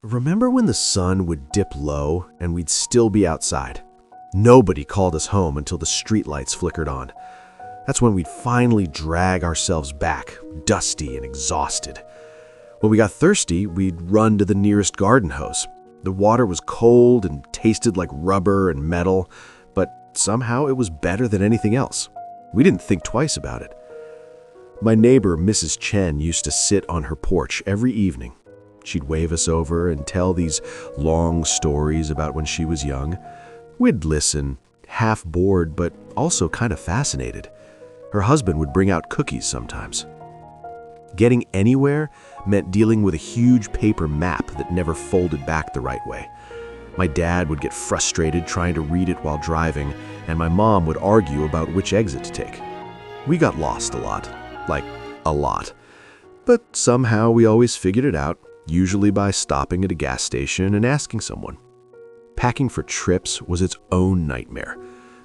Remember when the sun would dip low and we'd still be outside? Nobody called us home until the streetlights flickered on. That's when we'd finally drag ourselves back, dusty and exhausted. When we got thirsty, we'd run to the nearest garden hose. The water was cold and tasted like rubber and metal, but somehow it was better than anything else. We didn't think twice about it. My neighbor, Mrs. Chen, used to sit on her porch every evening. She'd wave us over and tell these long stories about when she was young. We'd listen, half bored but also kind of fascinated. Her husband would bring out cookies sometimes. Getting anywhere meant dealing with a huge paper map that never folded back the right way. My dad would get frustrated trying to read it while driving, and my mom would argue about which exit to take. We got lost a lot, like a lot. But somehow we always figured it out, usually by stopping at a gas station and asking someone. Packing for trips was its own nightmare.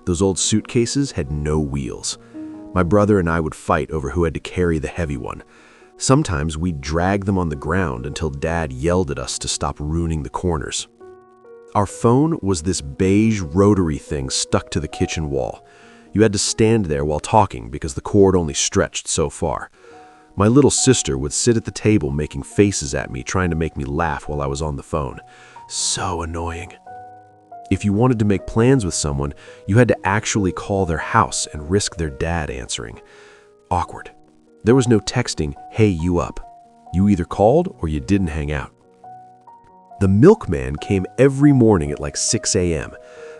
Those old suitcases had no wheels. My brother and I would fight over who had to carry the heavy one. Sometimes we'd drag them on the ground until Dad yelled at us to stop ruining the corners. Our phone was this beige rotary thing stuck to the kitchen wall. You had to stand there while talking because the cord only stretched so far. My little sister would sit at the table making faces at me, trying to make me laugh while I was on the phone. So annoying. If you wanted to make plans with someone, you had to actually call their house and risk their dad answering. Awkward. There was no texting, "Hey, you up?" You either called or you didn't hang out. The milkman came every morning at like 6 a.m.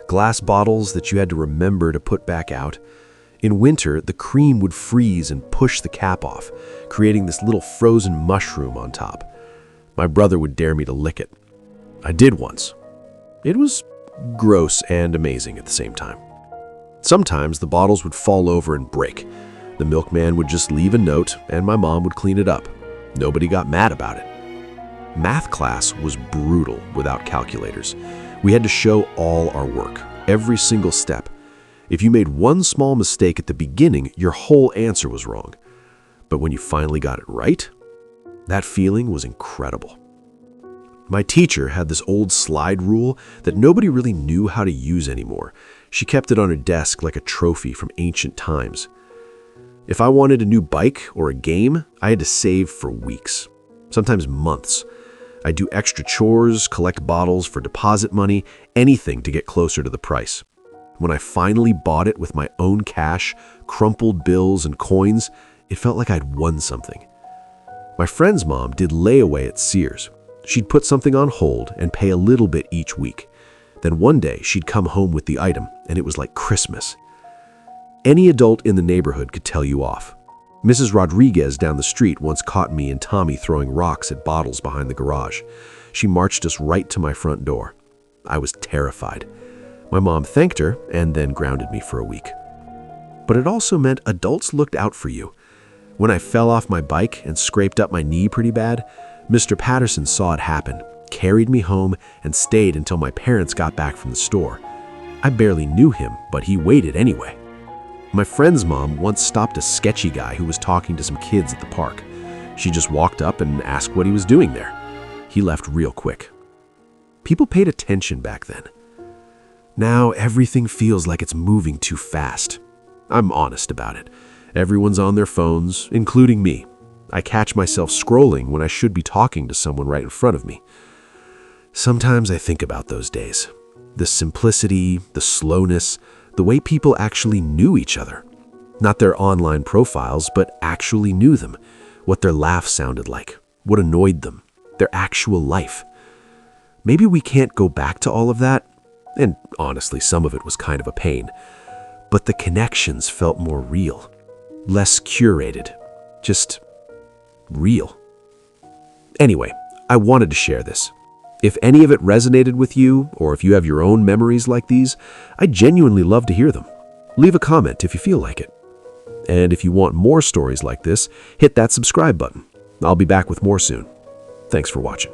Glass bottles that you had to remember to put back out. In winter, the cream would freeze and push the cap off, creating this little frozen mushroom on top. My brother would dare me to lick it. I did once. It was gross and amazing at the same time. Sometimes the bottles would fall over and break. The milkman would just leave a note and my mom would clean it up. Nobody got mad about it. Math class was brutal without calculators. We had to show all our work, every single step. If you made one small mistake at the beginning, your whole answer was wrong. But when you finally got it right, that feeling was incredible. My teacher had this old slide rule that nobody really knew how to use anymore. She kept it on her desk like a trophy from ancient times. If I wanted a new bike or a game, I had to save for weeks, sometimes months. I'd do extra chores, collect bottles for deposit money, anything to get closer to the price. When I finally bought it with my own cash, crumpled bills and coins, it felt like I'd won something. My friend's mom did layaway at Sears. She'd put something on hold and pay a little bit each week. Then one day she'd come home with the item and it was like Christmas. Any adult in the neighborhood could tell you off. Mrs. Rodriguez down the street once caught me and Tommy throwing rocks at bottles behind the garage. She marched us right to my front door. I was terrified. My mom thanked her and then grounded me for a week. But it also meant adults looked out for you. When I fell off my bike and scraped up my knee pretty bad, Mr. Patterson saw it happen, carried me home, and stayed until my parents got back from the store. I barely knew him, but he waited anyway. My friend's mom once stopped a sketchy guy who was talking to some kids at the park. She just walked up and asked what he was doing there. He left real quick. People paid attention back then. Now everything feels like it's moving too fast. I'm honest about it. Everyone's on their phones, including me. I catch myself scrolling when I should be talking to someone right in front of me. Sometimes I think about those days. The simplicity, the slowness, the way people actually knew each other. Not their online profiles, but actually knew them. What their laugh sounded like, what annoyed them, their actual life. Maybe we can't go back to all of that. And honestly, some of it was kind of a pain. But the connections felt more real, less curated, just real. Anyway, I wanted to share this. If any of it resonated with you, or if you have your own memories like these, I'd genuinely love to hear them. Leave a comment if you feel like it. And if you want more stories like this, hit that subscribe button. I'll be back with more soon. Thanks for watching.